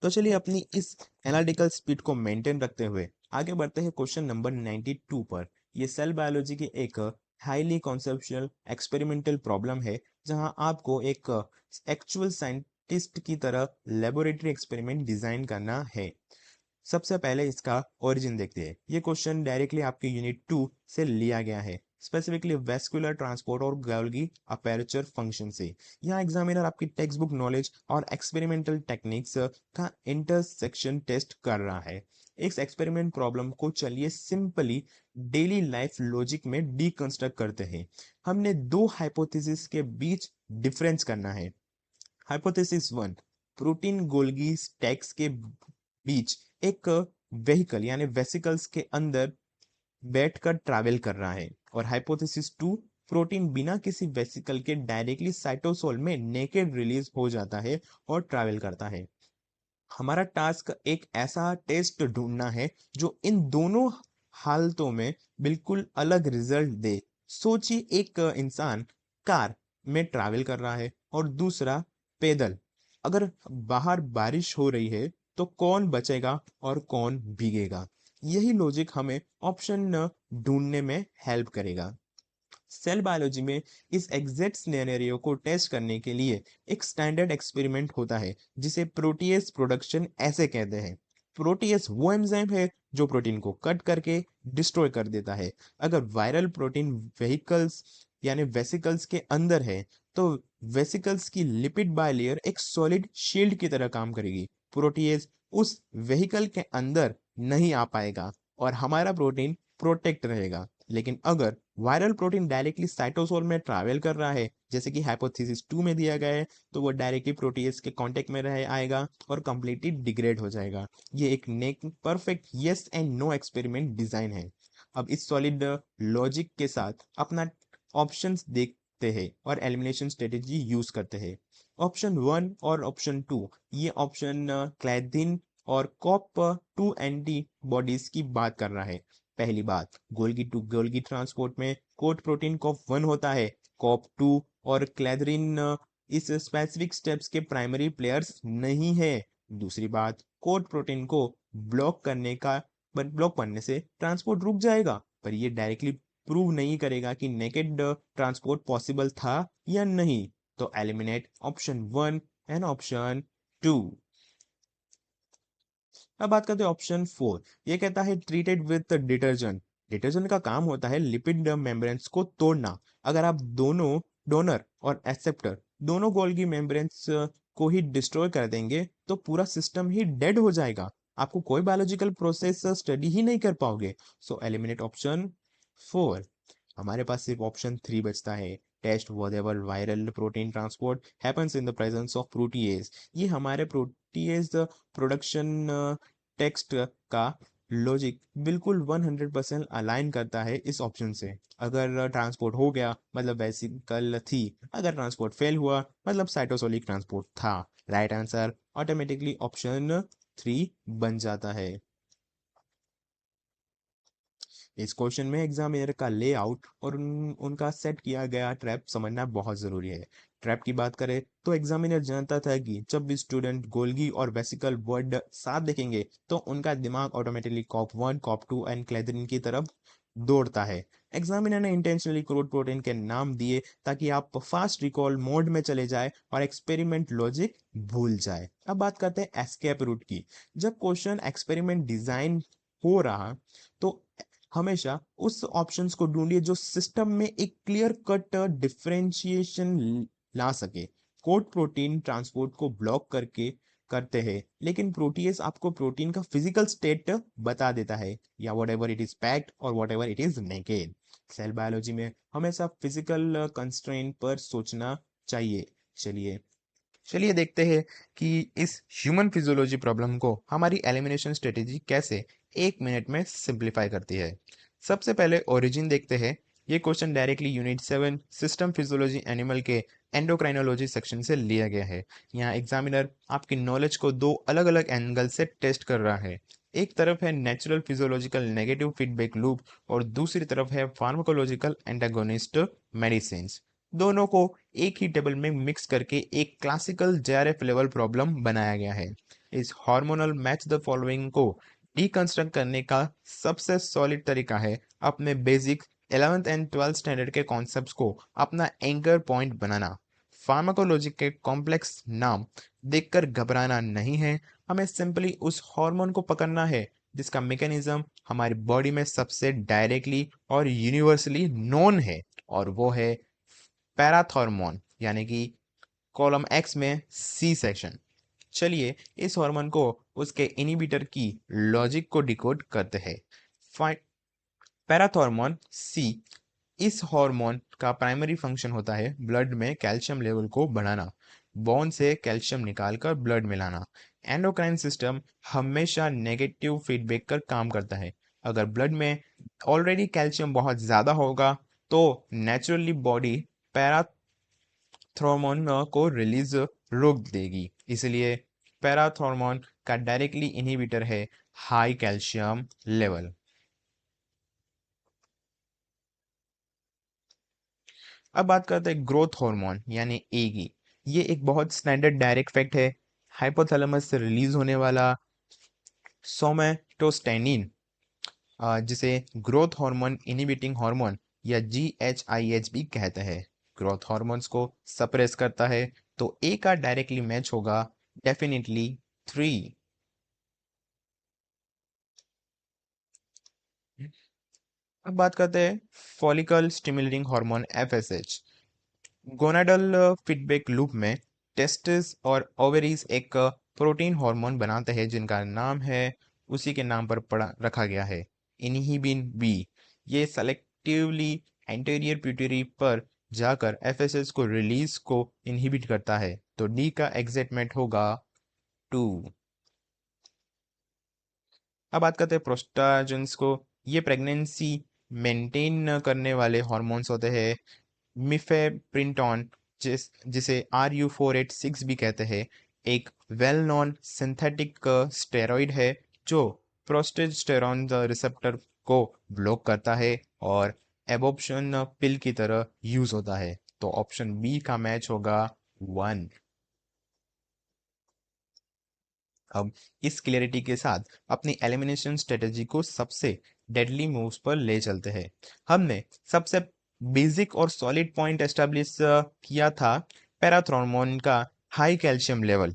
तो चलिए अपनी इस एनालिटिकल स्पीड को मेंटेन रखते हुए आगे बढ़ते हैं क्वेश्चन नंबर 92 पर। ये सेल बायोलॉजी की एक हाईली कॉन्सेप्चुअल एक्सपेरिमेंटल प्रॉब्लम है, जहां आपको एक एक्चुअल साइंटिस्ट की तरह लेबोरेटरी एक्सपेरिमेंट डिजाइन करना है। सबसे पहले इसका ओरिजिन देखते हैं। ये क्वेश्चन डायरेक्टली आपके यूनिट 2 से लिया गया है, स्पेसिफिकली वेस्कुलर ट्रांसपोर्ट और गोल्गी अपर्चर फंक्शन से। यहाँ एग्जामिनर आपकी टेक्स्ट बुक नॉलेज और एक्सपेरिमेंटल टेक्निक्स का इंटरसेक्शन टेस्ट कर रहा है। इस एक्सपेरिमेंट प्रॉब्लम को चलिए सिंपली डेली लाइफ लॉजिक में डीकंस्ट्रक्ट करते हैं। हमने दो हाइपोथेसिस के बीच डिफरेंस करना है। हाइपोथेसिस 1, प्रोटीन गोल्गी स्टैक्स के बीच एक व्हीकल यानी वेसिकल्स के अंदर बैठकर ट्रैवल कर रहा है। और हाइपोथेसिस 2, प्रोटीन बिना किसी वेसिकल के डायरेक्टली साइटोसोल में नेकेड रिलीज हो जाता है और ट्रैवल करता है। हमारा टास्क एक ऐसा टेस्ट ढूंढना है जो इन दोनों हालतों में बिल्कुल अलग रिजल्ट दे। सोचिए एक इंसान कार में ट्रैवल कर रहा है और दूसरा पैदल। अगर बाहर बारिश हो रही है तो कौन बचेगा और कौन भीगेगा? यही लॉजिक हमें ऑप्शन ढूंढने में हेल्प करेगा। सेल बायोलॉजी में इस एग्जैक्ट सिनेरियो को टेस्ट करने के लिए एक स्टैंडर्ड एक्सपेरिमेंट होता है, जिसे प्रोटीएस प्रोडक्शन ऐसे कहते हैं। प्रोटीएस वो एंजाइम है जो प्रोटीन को कट करके डिस्ट्रॉय कर देता है। अगर वायरल प्रोटीन वेहिकल्स यानी वेसिकल्स के अंदर है, तो वेसिकल्स की लिपिड बायलेयर एक सॉलिड शील्ड की तरह काम करेगी। प्रोटीएस उस वेहिकल के अंदर नहीं आ पाएगा और हमारा प्रोटीन प्रोटेक्ट रहेगा। लेकिन अगर वायरल प्रोटीन डायरेक्टली साइटोसोल में ट्रैवल कर रहा है, जैसे कि हाइपोथेसिस 2 में दिया गया है, तो वो डायरेक्टली प्रोटीएस के कांटेक्ट में रह आएगा और कंप्लीटली डिग्रेड हो जाएगा। ये एक नेक perfect yes and no experiment design है। अब इस सॉलिड लॉजिक के साथ अपना ऑप्शंस देखते हैं और एलिमिनेशन स्ट्रेटेजी यूज करते हैं। ऑप्शन 1 और ऑप्शन 2, ये ऑप्शन क्लैथिन और कॉप 2 एंटीबॉडीज की बात कर रहा है। पहली बात, गोल्गी टू गोल्गी ट्रांसपोर्ट में कोट प्रोटीन कॉप 1 होता है। कॉप 2 और क्लैथरिन इस स्पेसिफिक स्टेप्स के प्राइमरी प्लेयर्स नहीं है। दूसरी बात, कोट प्रोटीन को ब्लॉक करने से ट्रांसपोर्ट रुक जाएगा, पर ये डायरेक्टली प्रूव नहीं करेगा कि नेकेड ट्रांसपोर्ट पॉसिबल था या नहीं। तो एलिमिनेट ऑप्शन 1 एंड ऑप्शन 2। अब बात करते हैं ऑप्शन 4। ये कहता है ट्रीटेड विथ डिटर्जेंट। डिटर्जेंट का काम होता है लिपिड मेम्ब्रेन्स को तोड़ना। अगर आप दोनों डोनर और एक्सेप्टर दोनों गोल्गी मेम्ब्रेन्स को ही डिस्ट्रॉय कर देंगे, तो पूरा सिस्टम ही डेड हो जाएगा। आपको कोई बायोलॉजिकल प्रोसेस स्टडी ही नहीं कर पाओगे। So eliminate option 4। हमारे पास सिर्फ ऑप्शन 3 बचता है। Test whatever viral protein transport happens in the presence of protease. ये हमारे प्रोटीएज प्रोडक्शन टेक्स्ट का लॉजिक बिल्कुल 100% अलाइन करता है इस ऑप्शन से। अगर ट्रांसपोर्ट हो गया मतलब वेसिकल थी, अगर ट्रांसपोर्ट फेल हुआ मतलब साइटोसोलिक ट्रांसपोर्ट था। राइट आंसर ऑटोमेटिकली ऑप्शन 3 बन जाता है। इस क्वेश्चन में एग्जामिनर का लेआउट और उनका सेट किया गया ट्रैप समझना बहुत जरूरी है। ट्रैप की बात करें तो एग्जामिनर जानता था कि जब भी स्टूडेंट गोल्गी और वेसिकल वर्ड साथ देखेंगे तो उनका दिमाग automatically COP 1, COP 2 and clathrin की तरफ दौड़ता है। एग्जामिनर ने इंटेंशनली क्रूड प्रोटीन के नाम दिए ताकि आप फास्ट रिकॉल मोड में चले जाए और एक्सपेरिमेंट लॉजिक भूल जाए। अब बात करते हैं एस्केप रूट की। जब क्वेश्चन एक्सपेरिमेंट डिजाइन हो रहा, तो हमेशा उस ऑप्शंस को ढूंढिए जो सिस्टम में एक क्लियर कट डिफरेंशिएशन ला सके। कोड प्रोटीन ट्रांसपोर्ट को ब्लॉक करके करते हैं, लेकिन प्रोटीएस आपको प्रोटीन का फिजिकल स्टेट बता देता है, या whatever it is packed और whatever it is naked. Cell biology में हमेशा फिजिकल कंस्ट्रेंट पर सोचना चाहिए। चलिए चलिए देखते हैं कि इस ह्यूमन फिजियोलॉजी प्रॉब्लम को हमारी एलिमिनेशन स्ट्रेटेजी कैसे 1 मिनट में सिंप्लीफाई करती है। सबसे पहले ओरिजिन देखते हैं। ये question directly unit 7 system physiology animal के एंडोक्राइनोलॉजी सेक्शन से लिया गया है। यहाँ एग्जामिनर आपकी नॉलेज को दो अलग अलग एंगल से टेस्ट कर रहा है। एक तरफ है natural physiological negative feedback loop और दूसरी तरफ है फार्माकोलॉजिकल एंटागोनिस्ट मेडिसिन। दोनों को एक ही टेबल में मिक्स करके एक क्लासिकल जेआरएफ लेवल प्रॉब्लम बनाया गया है। इस हार्मोनल मैच द फॉलोइंग को डिकंस्ट्रक्ट करने का सबसे सॉलिड तरीका है अपने basic 11th and 12th standard के कॉन्सेप्ट्स को अपना एंकर पॉइंट बनाना। फार्माकोलॉजी के कॉम्प्लेक्स नाम देखकर घबराना नहीं है, हमें सिंपली उस हार्मोन को पकड़ना है जिसका मैकेनिज्म हमारी बॉडी में सबसे डायरेक्टली और यूनिवर्सली नोन है, और वो है पैराथॉर्मोन, यानी कि कॉलम एक्स में सी सेक्शन। चलिए इस हार्मोन को उसके इनिबिटर की लॉजिक को डिकोड करते हैं। पैराथॉर्मोन सी, इस हार्मोन का प्राइमरी फंक्शन होता है ब्लड में कैल्शियम लेवल को बढ़ाना, बोन से कैल्शियम निकालकर ब्लड में लाना। एंडोक्राइन सिस्टम हमेशा नेगेटिव फीडबैक कर काम करता है। अगर ब्लड में ऑलरेडी कैल्शियम बहुत ज़्यादा होगा तो नेचुरली बॉडी पैराथॉर्मोन को रिलीज रोक देगी, इसलिए पैराथॉर्मोन का डायरेक्टली इनहिबिटर है हाई कैल्शियम लेवल। अब बात करते हैं ग्रोथ हार्मोन यानी ए की। ये एक बहुत स्टैंडर्ड डायरेक्ट फैक्ट है। हाइपोथैलेमस से रिलीज होने वाला सोमेटोस्टेनिन, जिसे ग्रोथ हार्मोन इनहिबिटिंग हार्मोन या GHIH भी कहते हैं, ग्रोथ हार्मोन्स को सप्रेस करता है। तो ए का डायरेक्टली मैच होगा डेफिनेटली 3। अब बात करते हैं follicle stimulating hormone FSH। Gonadal feedback loop में टेस्टिस और ओवरीज एक प्रोटीन हार्मोन बनाते हैं जिनका नाम है, उसी के नाम पर पड़ा रखा गया है, इनहिबिन बी। ये सेलेक्टिवली एंटीरियर पिट्यूटरी पर जाकर एफएसएस को रिलीज को इनहिबिट करता है। तो डी का एग्जैक्ट होगा 2। अब बात करते हैं प्रोस्टाजेंस को। ये प्रेगनेंसी मेंटेन करने वाले हॉर्मोन्स होते हैं। मिफेप्रिंटॉन, जिसे RU486 भी कहते हैं, एक वेल नोन सिंथेटिक स्टेरॉइड है जो प्रोस्टेस्टेरॉन रिसेप्टर को ब्लॉक करता है और एबॉर्प्शन पिल की तरह यूज होता है। तो ऑप्शन बी का मैच होगा 1। अब इस क्लियरिटी के साथ अपनी एलिमिनेशन स्ट्रेटेजी को सबसे डेडली मूव्स पर ले चलते हैं। हमने सबसे बेसिक और सॉलिड पॉइंट एस्टेब्लिश किया था पैराथ्रोमोन का हाई कैल्शियम लेवल।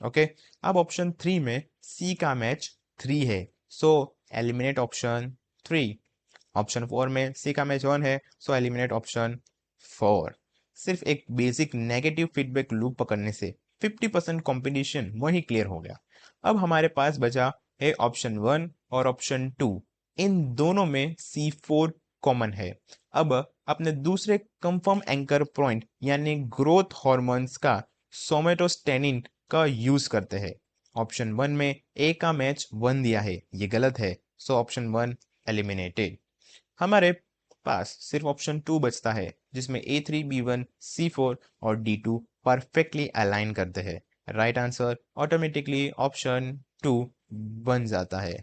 ओके, अब ऑप्शन 3 में सी का मैच 3 है, सो एलिमिनेट ऑप्शन 3। ऑप्शन 4 में सी का मैच 1 है, सो एलिमिनेट ऑप्शन 4। सिर्फ एक बेसिक नेगेटिव फीडबैक लूप पकड़ने से 50% कॉम्पिटिशन वही क्लियर हो गया। अब हमारे पास बचा है ऑप्शन 1 और ऑप्शन 2। इन दोनों में C4 कॉमन है। अब अपने दूसरे कंफर्म एंकर पॉइंट यानी ग्रोथ हार्मोन्स का सोमेटोस्टेनिन का यूज करते हैं। ऑप्शन 1 में ए का मैच 1 दिया है, ये गलत है, सो ऑप्शन 1 एलिमिनेटेड। हमारे पास सिर्फ ऑप्शन 2 बचता है जिसमें A3, B1, C4 और D2 परफेक्टली अलाइन करते हैं। राइट आंसर ऑटोमेटिकली ऑप्शन 2 बन जाता है।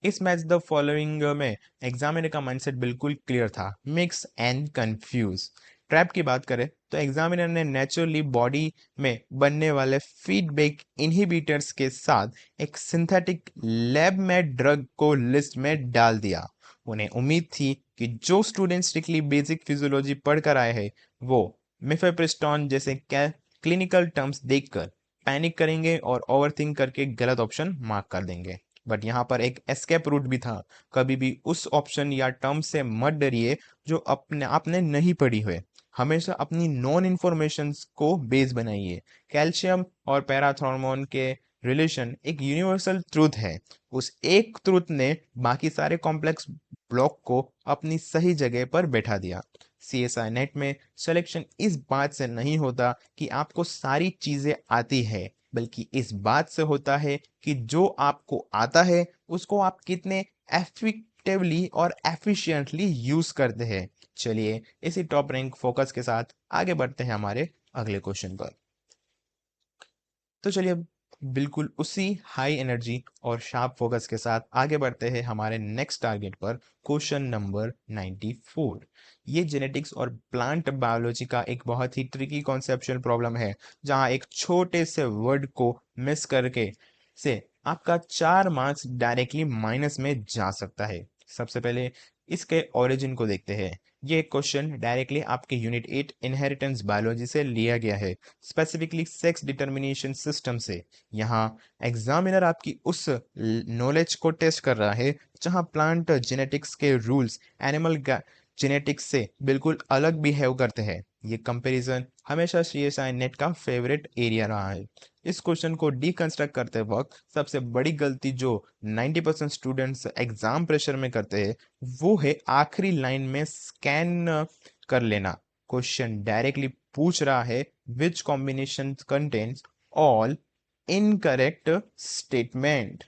इस मैच द फॉलोइंग में एग्जामिनर का माइंडसेट बिल्कुल क्लियर था, मिक्स एंड कंफ्यूज। ट्रैप की बात करें तो एग्जामिनर ने नेचुरली बॉडी में बनने वाले फीडबैक इनहिबिटर्स के साथ एक सिंथेटिक लैब में ड्रग को लिस्ट में डाल दिया। उन्हें उम्मीद थी कि जो स्टूडेंट स्ट्रिक्टली बेसिक फिजियोलॉजी पढ़कर आए हैं वो मिफेप्रिस्टोन जैसे क्लिनिकल टर्म्स देखकर पैनिक करेंगे और ओवरथिंक करके गलत ऑप्शन मार्क कर देंगे। बट यहाँ पर एक एस्केप रूट भी था। कभी भी उस ऑप्शन या टर्म से मत डरिए जो अपने आपने नहीं पढ़ी हुए। हमेशा अपनी नॉन इन्फॉर्मेशन को बेस बनाइए। कैल्शियम और पैराथॉर्मोन के रिलेशन एक यूनिवर्सल ट्रूथ है। उस एक ट्रूथ ने बाकी सारे कॉम्प्लेक्स ब्लॉक को अपनी सही जगह पर बैठा दिया। CSI नेट में सिलेक्शन इस बात से नहीं होता कि आपको सारी चीजें आती है, बल्कि इस बात से होता है कि जो आपको आता है उसको आप कितने एफिक्टिवली और एफिशिएंटली यूज करते हैं। चलिए इसी टॉप रैंक फोकस के साथ आगे बढ़ते हैं हमारे अगले क्वेश्चन पर। तो चलिए अब बिल्कुल उसी हाई एनर्जी और शार्प फोकस के साथ आगे बढ़ते हैं हमारे नेक्स्ट टारगेट पर, क्वेश्चन नंबर 94। ये जेनेटिक्स और प्लांट बायोलॉजी का एक बहुत ही ट्रिकी कॉन्सेप्चुअल प्रॉब्लम है, जहां एक छोटे से वर्ड को मिस करके से आपका 4 मार्क्स डायरेक्टली माइनस में जा सकता है। सबसे पहले इसके ओरिजिन को देखते हैं। ये क्वेश्चन डायरेक्टली आपके यूनिट 8 इनहेरिटेंस बायोलॉजी से लिया गया है, स्पेसिफिकली सेक्स डिटर्मिनेशन सिस्टम से। यहाँ एग्जामिनर आपकी उस नॉलेज को टेस्ट कर रहा है जहाँ प्लांट जेनेटिक्स के रूल्स एनिमल जेनेटिक्स से बिल्कुल अलग बिहेव करते हैं। ये कंपैरिजन हमेशा सीएसआई नेट का फेवरेट एरिया रहा है। इस क्वेश्चन को डीकंस्ट्रक्ट करते वक्त सबसे बड़ी गलती जो 90% स्टूडेंट्स एग्जाम प्रेशर में करते हैं, वो है आखिरी लाइन में स्कैन कर लेना। क्वेश्चन डायरेक्टली पूछ रहा है which combination contains all incorrect statement.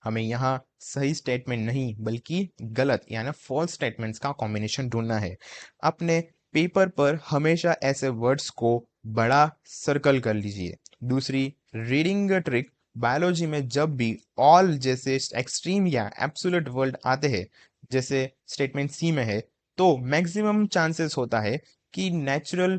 हमें यहाँ सही स्टेटमेंट नहीं बल्कि गलत यानी फॉल्स स्टेटमेंट्स का कॉम्बिनेशन ढूंढना है। अपने पेपर पर हमेशा ऐसे वर्ड्स को बड़ा सर्कल कर लीजिए। दूसरी रीडिंग ट्रिक, बायोलॉजी में जब भी ऑल जैसे एक्सट्रीम या एब्सोल्यूट वर्ड आते हैं, जैसे स्टेटमेंट सी में है, तो मैक्सिमम चांसेस होता है कि नेचुरल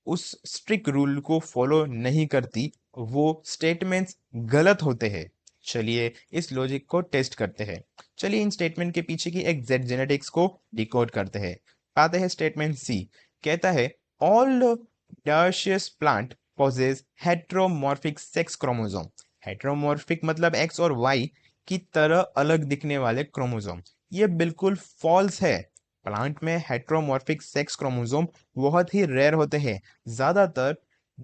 उस स्ट्रिक्ट रूल को फॉलो नहीं करती, वो स्टेटमेंट्स गलत होते हैं। चलिए इस लॉजिक को टेस्ट करते हैं। चलिए इन स्टेटमेंट के पीछे की एग्जैक्ट जेनेटिक्स को डिकोड करते हैं। पाते हैं स्टेटमेंट सी, कहता है all dioecious plant possess heteromorphic sex chromosome. Heteromorphic मतलब एक्स और वाई की तरह अलग दिखने वाले क्रोमोसोम। ये बिल्कुल फॉल्स है। प्लांट में हेट्रोमॉर्फिक सेक्स क्रोमोसोम बहुत ही रेयर होते हैं। ज्यादातर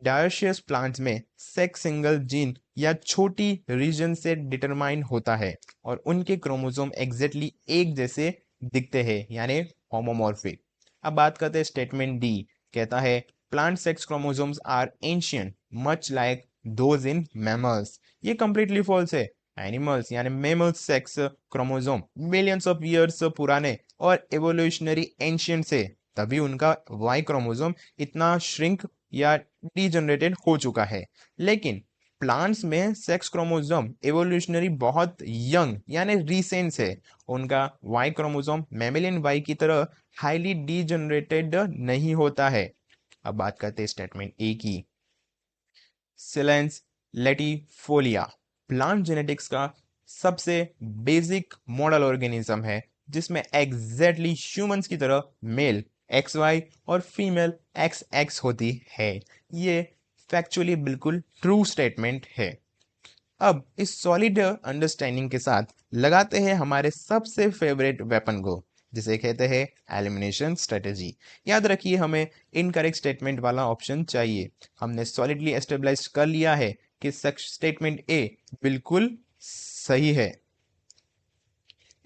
डायोशियस प्लांट्स में सेक्स सिंगल जीन या छोटी रीजन से डिटरमाइन होता है और उनके क्रोमोसोम एग्जैक्टली एक जैसे दिखते हैं, यानी होमोमॉर्फिक। अब बात करते हैं स्टेटमेंट डी, कहता है plant sex chromosomes are ancient much like those in mammals. ये कंप्लीटली फॉल्स है। एनिमल्स यानी mammal sex chromosome millions of years पुराने और एवोल्यूशनरी एंशियंट से, तभी उनका वाई क्रोमोसोम इतना श्रिंक या डीजनरेटेड हो चुका है। लेकिन प्लांट्स में सेक्स क्रोमोसोम एवोल्यूशनरी बहुत यंग यानी रिसेंट है। उनका वाई क्रोमोसोम मैमेलियन वाई की तरह हाईली डीजनरेटेड नहीं होता है। अब बात करते हैं स्टेटमेंट ए की। सिलेंस लेटिफोलिया प्लांट जेनेटिक्स का सबसे बेसिक मॉडल ऑर्गेनिज्म है, जिसमें एग्जैक्टली ह्यूमंस की तरह मेल एक्स वाई और फीमेल एक्स एक्स होती है। ये फैक्चुअली बिल्कुल ट्रू स्टेटमेंट है। अब इस सॉलिड अंडरस्टैंडिंग के साथ लगाते हैं हमारे सबसे फेवरेट वेपन को, जिसे कहते हैं एलिमिनेशन स्ट्रेटेजी। याद रखिए हमें इनकरेक्ट स्टेटमेंट वाला ऑप्शन चाहिए। हमने सॉलिडली एस्टेब्लिश कर लिया है कि स्टेटमेंट ए बिल्कुल सही है।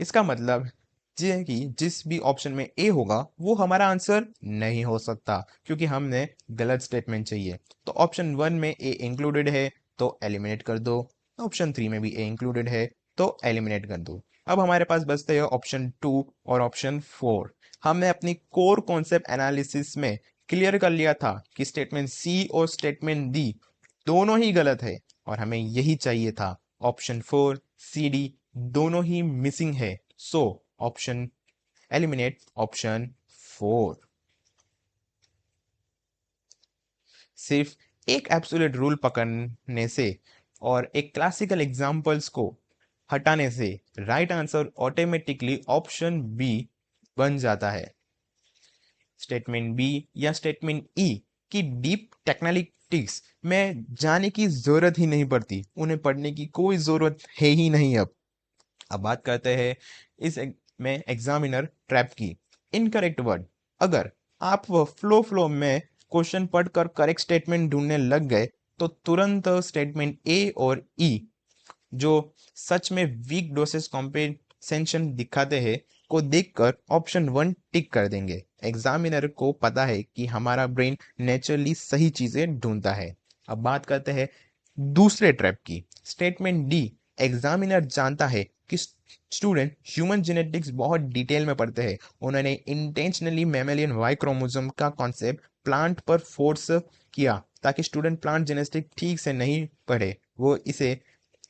इसका मतलब ये है कि जिस भी ऑप्शन में ए होगा वो हमारा आंसर नहीं हो सकता, क्योंकि हमने गलत स्टेटमेंट चाहिए। तो ऑप्शन 1 में ए इंक्लूडेड है तो एलिमिनेट कर दो, ऑप्शन 3 में भी ए इंक्लूडेड है तो एलिमिनेट कर दो। अब हमारे पास बचते हैं ऑप्शन 2 और ऑप्शन 4। हमने अपनी कोर कॉन्सेप्ट एनालिसिस में क्लियर कर लिया था कि स्टेटमेंट सी और स्टेटमेंट डी दोनों ही गलत है और हमें यही चाहिए था। ऑप्शन 4 सी डी दोनों ही मिसिंग है, सो ऑप्शन एलिमिनेट ऑप्शन 4। सिर्फ एक एब्सोल्यूट रूल पकड़ने से और एक क्लासिकल एग्जांपल्स को हटाने से right answer automatically option B बन जाता है। स्टेटमेंट बी या स्टेटमेंट ई की डीप टेक्निकलिटीज में जाने की जरूरत ही नहीं पड़ती, उन्हें पढ़ने की कोई जरूरत है ही नहीं। अब बात करते हैं में एग्जामिनर ट्रैप की। इनकरेक्ट वर्ड, अगर आप फ्लो में क्वेश्चन पढ़कर करेक्ट स्टेटमेंट ढूंढने लग गए तो तुरंत स्टेटमेंट ए और ई जो सच में वीक डोसेस कॉम्पेंसेशन दिखाते हैं को देखकर ऑप्शन 1 टिक कर देंगे। एग्जामिनर को पता है कि हमारा ब्रेन नेचुरली सही चीजें ढूंढता है। अब बात करते हैं दूसरे ट्रैप की। स्टेटमेंट डी, एग्जामिनर जानता है कि स्टूडेंट ह्यूमन जेनेटिक्स बहुत डिटेल में पढ़ते हैं। उन्होंने इंटेंशनली मैमेलियन वाई क्रोमोसोम का कॉन्सेप्ट प्लांट पर फोर्स किया ताकि स्टूडेंट प्लांट जेनेटिक ठीक से नहीं पढ़े, वो इसे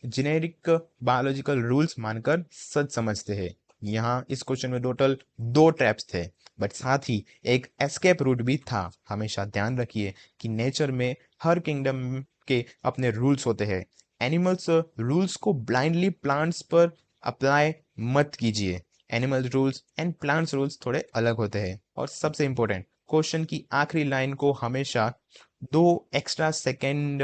जेनेरिक बायोलॉजिकल रूल्स मानकर सच समझते हैं। यहाँ इस क्वेश्चन में टोटल दो ट्रैप्स थे, बट साथ ही एक एस्केप रूट भी था। हमेशा ध्यान रखिए कि नेचर में हर किंगडम के अपने रूल्स होते हैं। एनिमल्स रूल्स को ब्लाइंडली प्लांट्स पर अप्लाई मत कीजिए। Animal rules and plants rules थोड़े अलग होते हैं। और सबसे इंपॉर्टेंट, क्वेश्चन की आखिरी लाइन को हमेशा 2 एक्स्ट्रा सेकेंड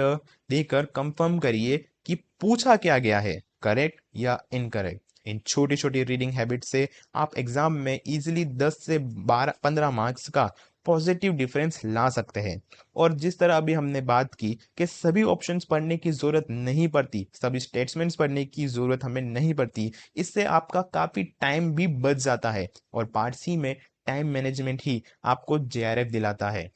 देकर कंफर्म करिए कि पूछा क्या गया है, करेक्ट या इनकरेक्ट। इन छोटी छोटी रीडिंग हैबिट से आप एग्जाम में इजीली 10 से 12-15 मार्क्स का पॉजिटिव डिफरेंस ला सकते हैं। और जिस तरह अभी हमने बात की कि सभी ऑप्शंस पढ़ने की ज़रूरत नहीं पड़ती, सभी स्टेटमेंट्स पढ़ने की ज़रूरत हमें नहीं पड़ती, इससे आपका काफ़ी टाइम भी बच जाता है। और पार्ट सी में टाइम मैनेजमेंट ही आपको जेआरएफ दिलाता है।